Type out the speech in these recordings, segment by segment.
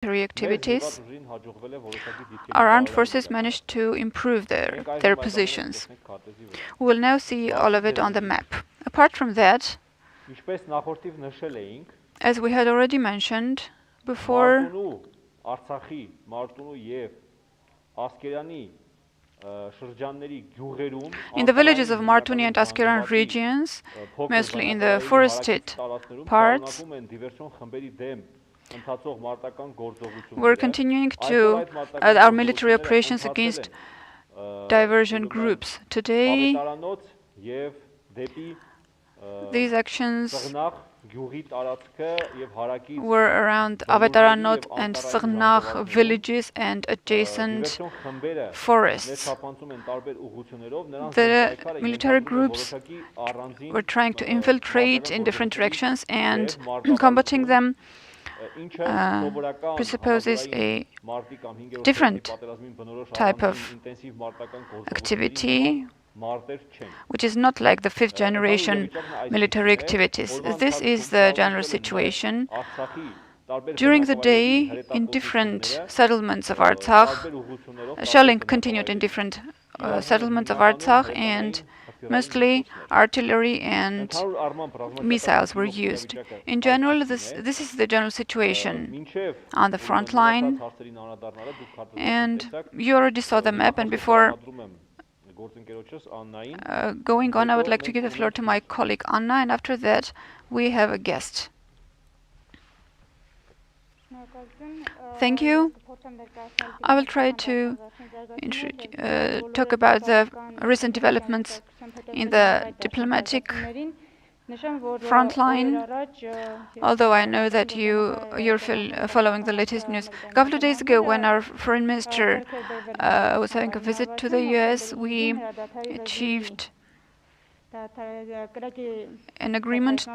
activities, our armed forces managed to improve their positions. We will now see all of it on the map. Apart from that, as we had already mentioned before, in the villages of Martuni and Askeran regions, mostly in the forested parts, we're continuing to our military operations against diversion groups. Today, these actions were around Avetaranot and Srnakh villages and adjacent forests. The military groups were trying to infiltrate in different directions, and combating them presupposes a different type of activity, which is not like the fifth generation military activities. This is the general situation. During the day, in different settlements of Artsakh, shelling continued in different settlements of Artsakh, and mostly artillery and missiles were used. In general, this is the general situation on the front line. And you already saw the map, and before going on, I would like to give the floor to my colleague Anna, and after that we have a guest. Thank you. I will try to talk about the recent developments in the diplomatic front line, although I know that you're following the latest news. A couple of days ago, when our foreign minister was having a visit to the US, we achieved an agreement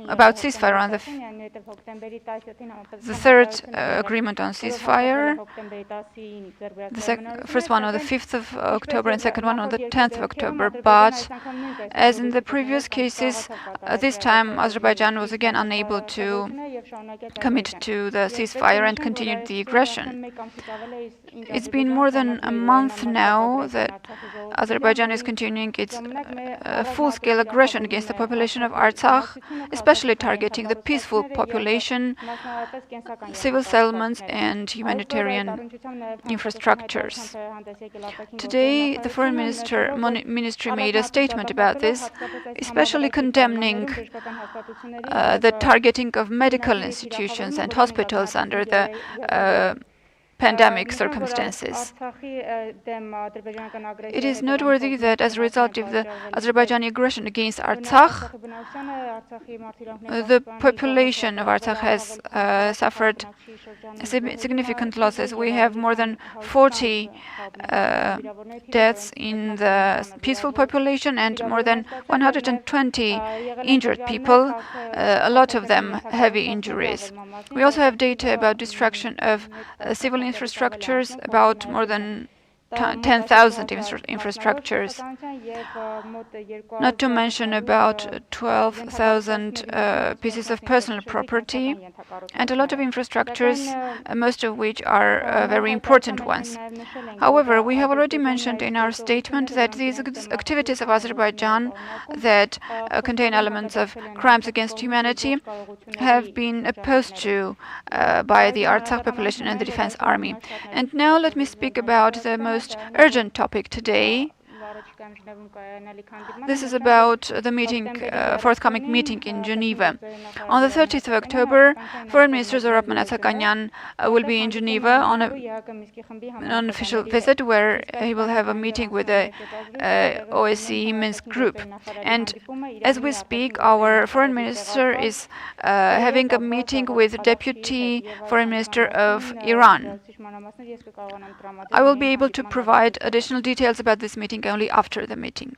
about ceasefire on the third agreement on ceasefire, the first one on the 5th of October and second one on the 10th of October. But as in the previous cases, this time Azerbaijan was again unable to commit to the ceasefire and continued the aggression. It's been more than a month now that Azerbaijan is continuing its full-scale aggression against the population of Artsakh, especially targeting the peaceful population, civil settlements, and humanitarian infrastructures. Today, the Foreign Ministry made a statement about this, especially condemning the targeting of medical institutions and hospitals under the pandemic circumstances. It is noteworthy that as a result of the Azerbaijani aggression against Artsakh, the population of Artsakh has suffered significant losses. We have more than 40 deaths in the peaceful population and more than 120 injured people, a lot of them heavy injuries. We also have data about destruction of civil infrastructures, about more than 10,000 infrastructures, not to mention about 12,000 pieces of personal property, and a lot of infrastructures, most of which are very important ones. However, we have already mentioned in our statement that these activities of Azerbaijan that contain elements of crimes against humanity have been opposed to by the Artsakh population and the Defense Army. And now let me speak about the most urgent topic today. This is about the forthcoming meeting in Geneva. On the 30th of October, Foreign Minister Zorab Manatsakanyan will be in Geneva on an official visit where he will have a meeting with the OSCE Minsk group. And as we speak, our Foreign Minister is having a meeting with Deputy Foreign Minister of Iran. I will be able to provide additional details about this meeting only after the meeting.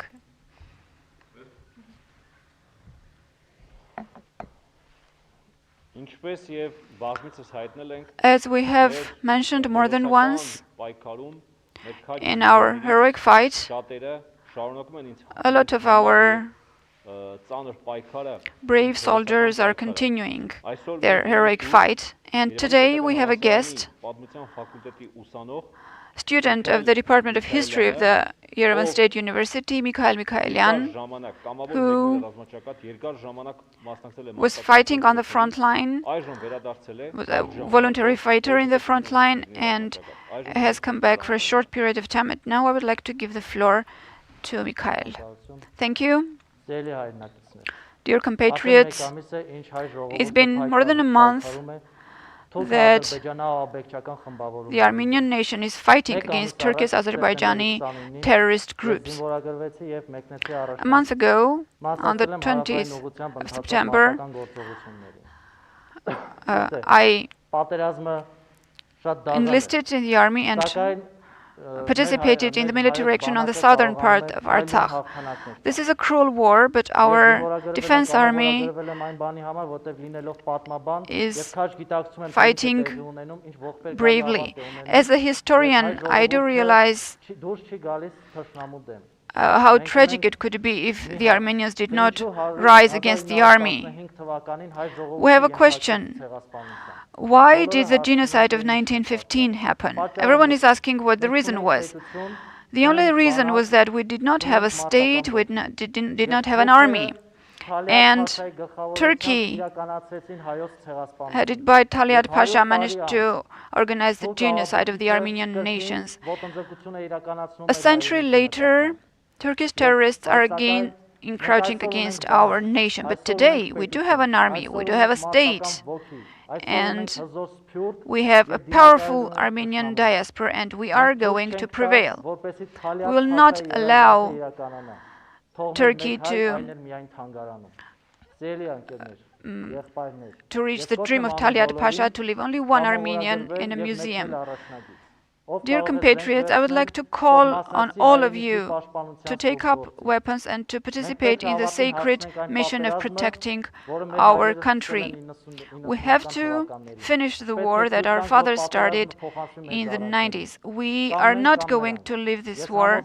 As we have mentioned more than once, in our heroic fight, a lot of our Brave soldiers are continuing their heroic fight. And today we have a guest, student of the Department of History of the Yerevan State University, Mikayelyan, who was fighting on the front line, was a voluntary fighter in the front line, and has come back for a short period of time. And now I would like to give the floor to Mikayel. Thank you. Dear compatriots, it's been more than a month that the Armenian nation is fighting against Turkish-Azerbaijani terrorist groups. A month ago, on the 20th of September, I enlisted in the army and participated in the military action on the southern part of Artsakh. This is a cruel war, but our defense army is fighting bravely. As a historian, I do realize how tragic it could be if the Armenians did not rise against the army. We have a question. Why did the genocide of 1915 happen? Everyone is asking what the reason was. The only reason was that we did not have a state, we did not have an army. And Turkey, headed by Talat Pasha, managed to organize the genocide of the Armenian nations. A century later, Turkish terrorists are again encroaching against our nation. But today, we do have an army, we do have a state, and we have a powerful Armenian diaspora, and we are going to prevail. We will not allow Turkey to reach the dream of Talat Pasha to leave only one Armenian in a museum. Dear compatriots, I would like to call on all of you to take up weapons and to participate in the sacred mission of protecting our country. We have to finish the war that our fathers started in the 90s. We are not going to leave this war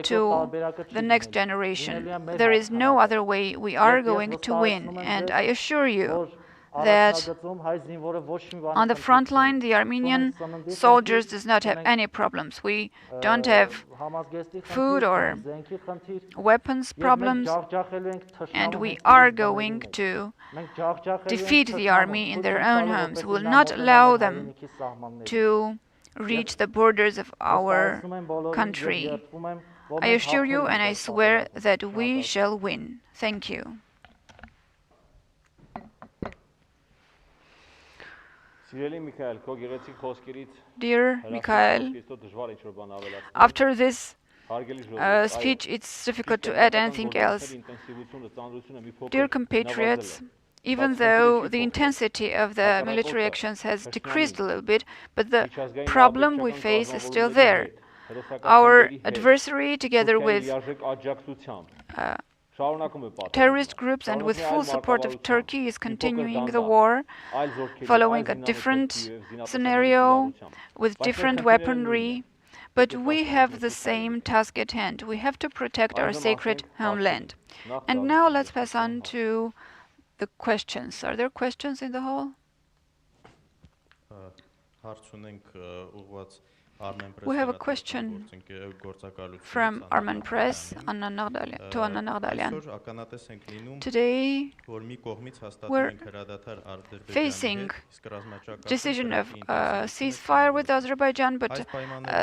to the next generation. There is no other way. We are going to win. And I assure you that on the front line, the Armenian soldiers does not have any problems. We don't have food or weapons problems, and we are going to defeat the army in their own homes. We will not allow them to reach the borders of our country. I assure you and I swear that we shall win. Thank you. Dear Mikayel, after this speech, it's difficult to add anything else. Dear compatriots, even though the intensity of the military actions has decreased a little bit, but the problem we face is still there. Our adversary, together with terrorist groups and with full support of Turkey, is continuing the war, following a different scenario, with different weaponry. But we have the same task at hand. We have to protect our sacred homeland. And now let's pass on to the questions. Are there questions in the hall? We have a question from Armen Press to Anna Naghdalyan. Today, we're facing decision of ceasefire with Azerbaijan, but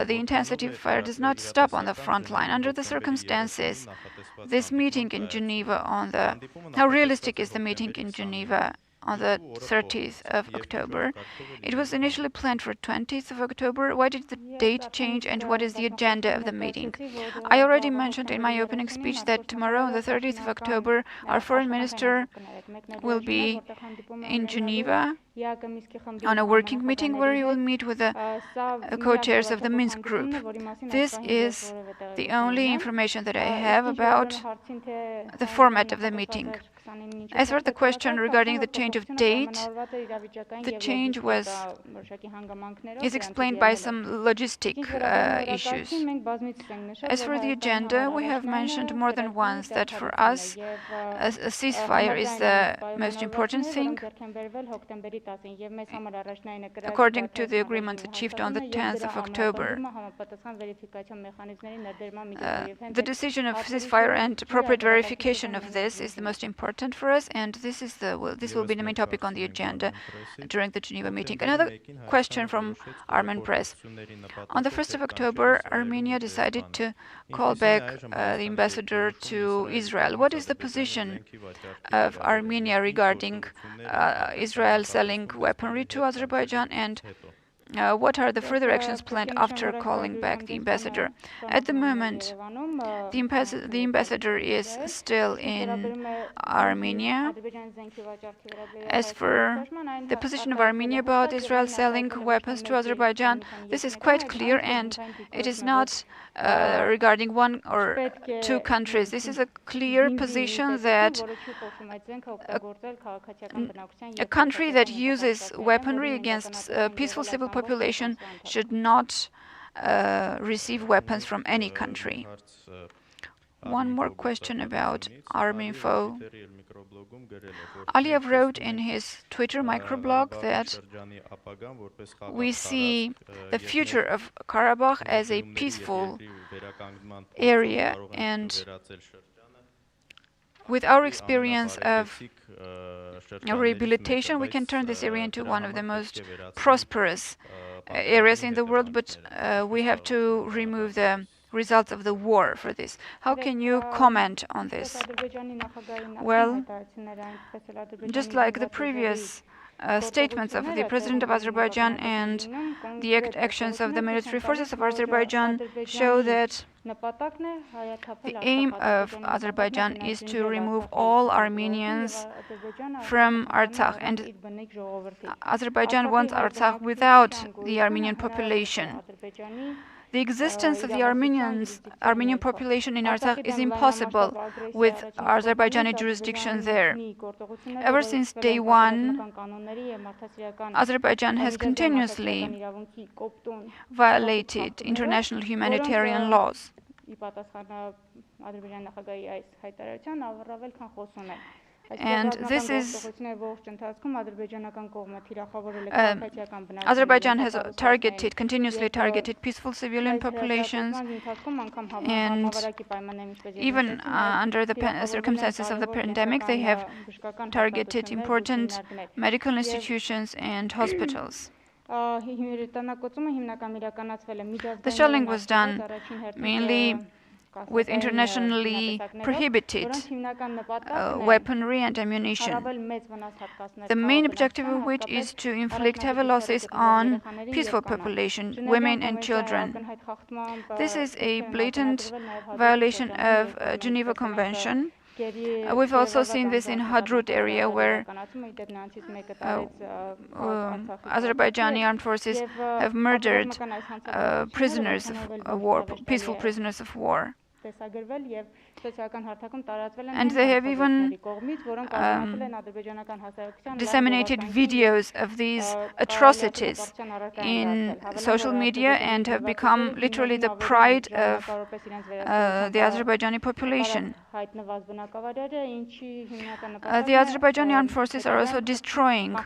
the intensity of fire does not stop on the front line. Under the circumstances, this meeting in Geneva how realistic is the meeting in Geneva on the 30th of October? It was initially planned for 20th of October. Why did the date change, and what is the agenda of the meeting? I already mentioned in my opening speech that tomorrow, on the 30th of October, our foreign minister will be in Geneva on a working meeting where he will meet with the co-chairs of the Minsk group. This is the only information that I have about the format of the meeting. As for the question regarding the change of date, the change is explained by some logistic issues. As for the agenda, we have mentioned more than once that for us, a ceasefire is the most important thing, according to the agreement achieved on the 10th of October. The decision of ceasefire and appropriate verification of this is the most important for us, and this will be the main topic on the agenda during the Geneva meeting. Another question from Armen Press. On the 1st of October, Armenia decided to call back the ambassador to Israel. What is the position of Armenia regarding Israel selling weaponry to Azerbaijan, and what are the further actions planned after calling back the ambassador? At the moment, the ambassador is still in Armenia. As for the position of Armenia about Israel selling weapons to Azerbaijan, this is quite clear, and it is not regarding one or two countries. This is a clear position that a country that uses weaponry against peaceful civil population should not receive weapons from any country. One more question about Arminfo. Aliyev wrote in his Twitter microblog that we see the future of Karabakh as a peaceful area, and with our experience of rehabilitation, we can turn this area into one of the most prosperous areas in the world, but we have to remove the results of the war for this. How can you comment on this? Well, just like the previous statements of the President of Azerbaijan and the actions of the military forces of Azerbaijan show that the aim of Azerbaijan is to remove all Armenians from Artsakh, and Azerbaijan wants Artsakh without the Armenian population. The existence of the Armenian population in Artsakh is impossible with Azerbaijani jurisdiction there. Ever since day one, Azerbaijan has continuously violated international humanitarian laws. And this is Azerbaijan has continuously targeted peaceful civilian populations, and even under the circumstances of the pandemic, they have targeted important medical institutions and hospitals. The shelling was done mainly with internationally prohibited weaponry and ammunition, the main objective of which is to inflict heavy losses on peaceful population, women and children. This is a blatant violation of Geneva Convention. We've also seen this in Hadrut area, where Azerbaijani armed forces have murdered prisoners of war, peaceful prisoners of war. And they have even disseminated videos of these atrocities in social media and have become literally the pride of the Azerbaijani population. The Azerbaijani armed forces are also destroying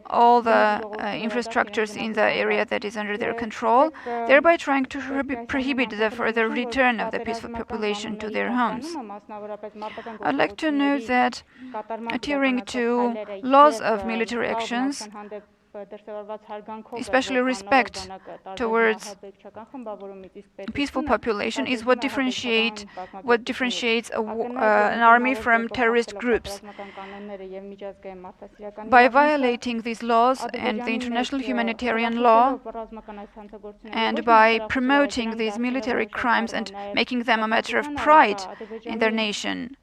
all the infrastructures in the area that is under their control, thereby trying to prohibit the further return of the peaceful population to their homes. I'd like to note that adhering to laws of military actions, especially respect towards peaceful population, is what differentiates an army from terrorist groups. By violating these laws and the international humanitarian law, and by promoting these military crimes and making them a matter of pride in their nation,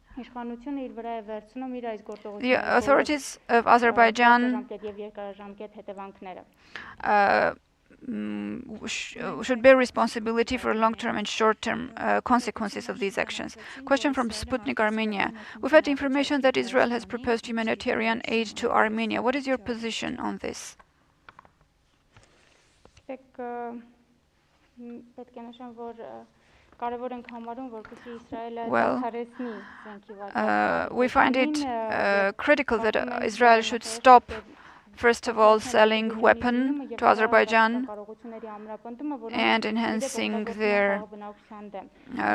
the authorities of Azerbaijan should bear responsibility for long-term and short-term consequences of these actions. Question from Sputnik Armenia. We've had information that Israel has proposed humanitarian aid to Armenia. What is your position on this? Well, we find it critical that Israel should stop, first of all, selling weapons to Azerbaijan and enhancing their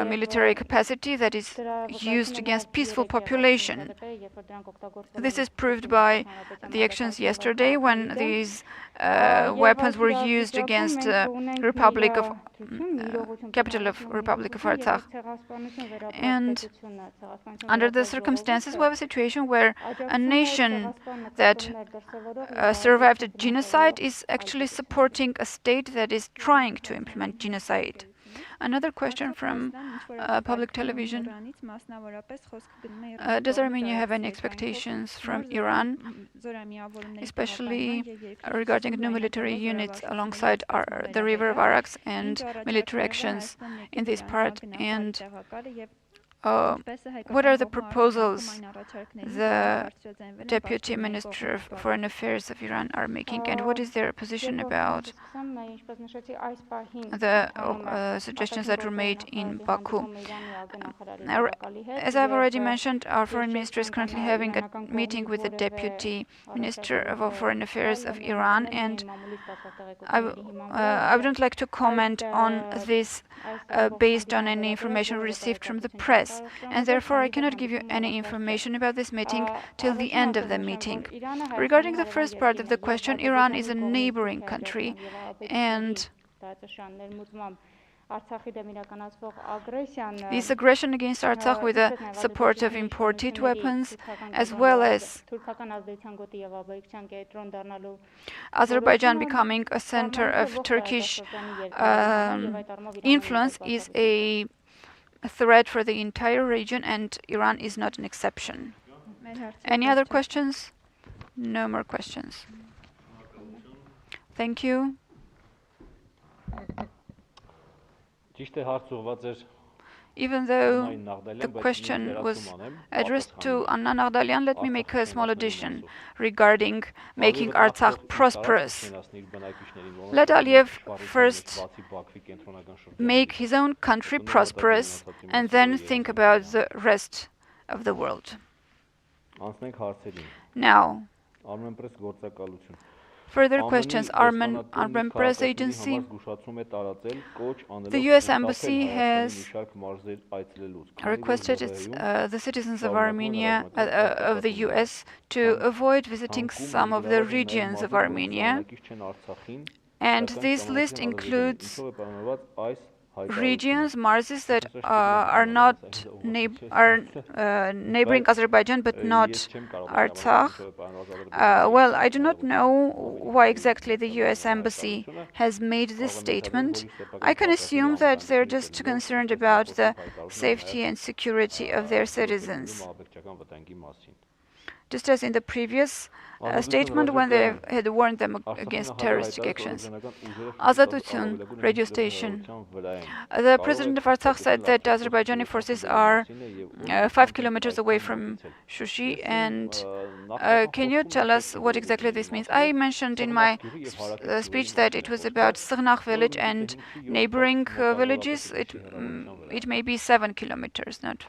military capacity that is used against peaceful population. This is proved by the actions yesterday when these weapons were used against Republic of capital of Republic of Artsakh. And under the circumstances, we have a situation where a nation that survived a genocide is actually supporting a state that is trying to implement genocide. Another question from public television. Does Armenia have any expectations from Iran, especially regarding new military units alongside the river of Arax and military actions in this part? And what are the proposals the Deputy Minister of Foreign Affairs of Iran are making, and what is their position about the suggestions that were made in Baku? As I've already mentioned, our Foreign Minister is currently having a meeting with the Deputy Minister of Foreign Affairs of Iran, and I wouldn't like to comment on this based on any information received from the press, and therefore I cannot give you any information about this meeting till the end of the meeting. Regarding the first part of the question, Iran is a neighboring country, and this aggression against Artsakh with the support of imported weapons, as well as Azerbaijan becoming a center of Turkish influence, is a threat for the entire region, and Iran is not an exception. Any other questions? No more questions. Thank you. Even though the question was addressed to Anna Naghdalyan, let me make a small addition regarding making Artsakh prosperous. Let Aliyev first make his own country prosperous and then think about the rest of the world. Now, further questions. Armen Press Agency. The U.S. Embassy has requested the citizens of Armenia, of the U.S., to avoid visiting some of the regions of Armenia. And this list includes regions, marzes that are neighboring Azerbaijan but not Artsakh. Well, I do not know why exactly the U.S. Embassy has made this statement. I can assume that they're just concerned about the safety and security of their citizens, just as in the previous statement when they had warned them against terroristic actions. Azatutun radio station. The president of Artsakh said that Azerbaijani forces are 5 kilometers away from Shushi, and can you tell us what exactly this means? I mentioned in my speech that it was about Sığnaq village and neighboring villages. It may be 7 kilometers, not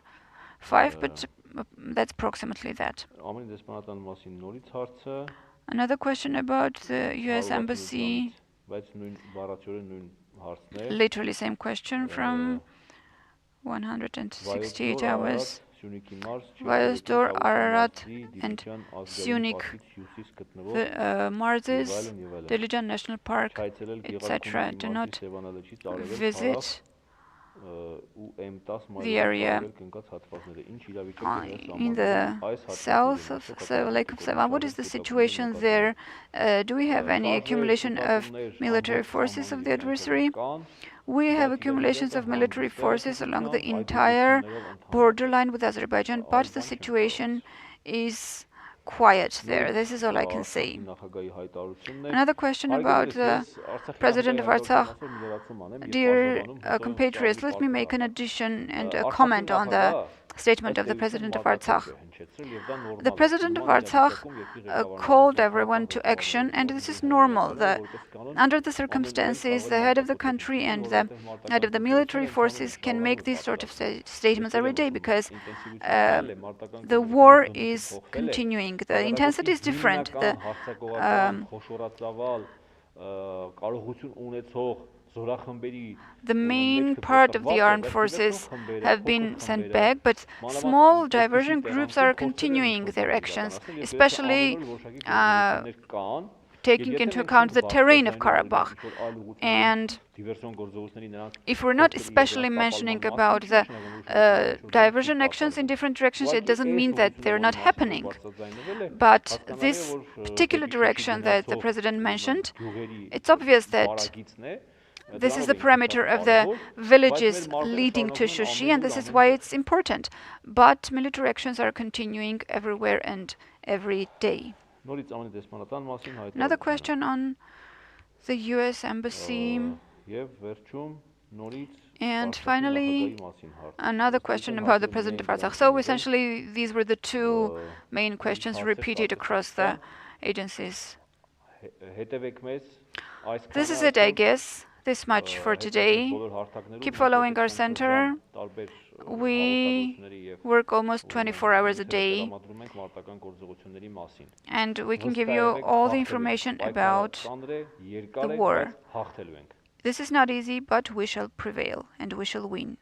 5, but that's approximately that. Another question about the U.S. Embassy. Literally same question from 168 hours. Vyaztor, Ararat, and Syunik marzes, Dilijan National Park, etc. do not visit the area in the south of the Lake of Sevan. What is the situation there? Do we have any accumulation of military forces of the adversary? We have accumulations of military forces along the entire borderline with Azerbaijan, but the situation is quiet there. This is all I can say. Another question about the President of Artsakh. Dear compatriots, let me make an addition and a comment on the statement of the President of Artsakh. The President of Artsakh called everyone to action, and this is normal. Under the circumstances, the head of the country and the head of the military forces can make these sort of statements every day because the war is continuing. The intensity is different. The main part of the armed forces have been sent back, but small diversion groups are continuing their actions, especially taking into account the terrain of Karabakh. And if we're not especially mentioning about the diversion actions in different directions, it doesn't mean that they're not happening. But this particular direction that the President mentioned, it's obvious that this is the parameter of the villages leading to Shushi, and this is why it's important. But military actions are continuing everywhere and every day. Another question on the US Embassy. And finally, another question about the President of Artsakh. So essentially, these were the two main questions repeated across the agencies. This is it, I guess. This much for today. Keep following our center. We work almost 24 hours a day, and we can give you all the information about the war. This is not easy, but we shall prevail and we shall win.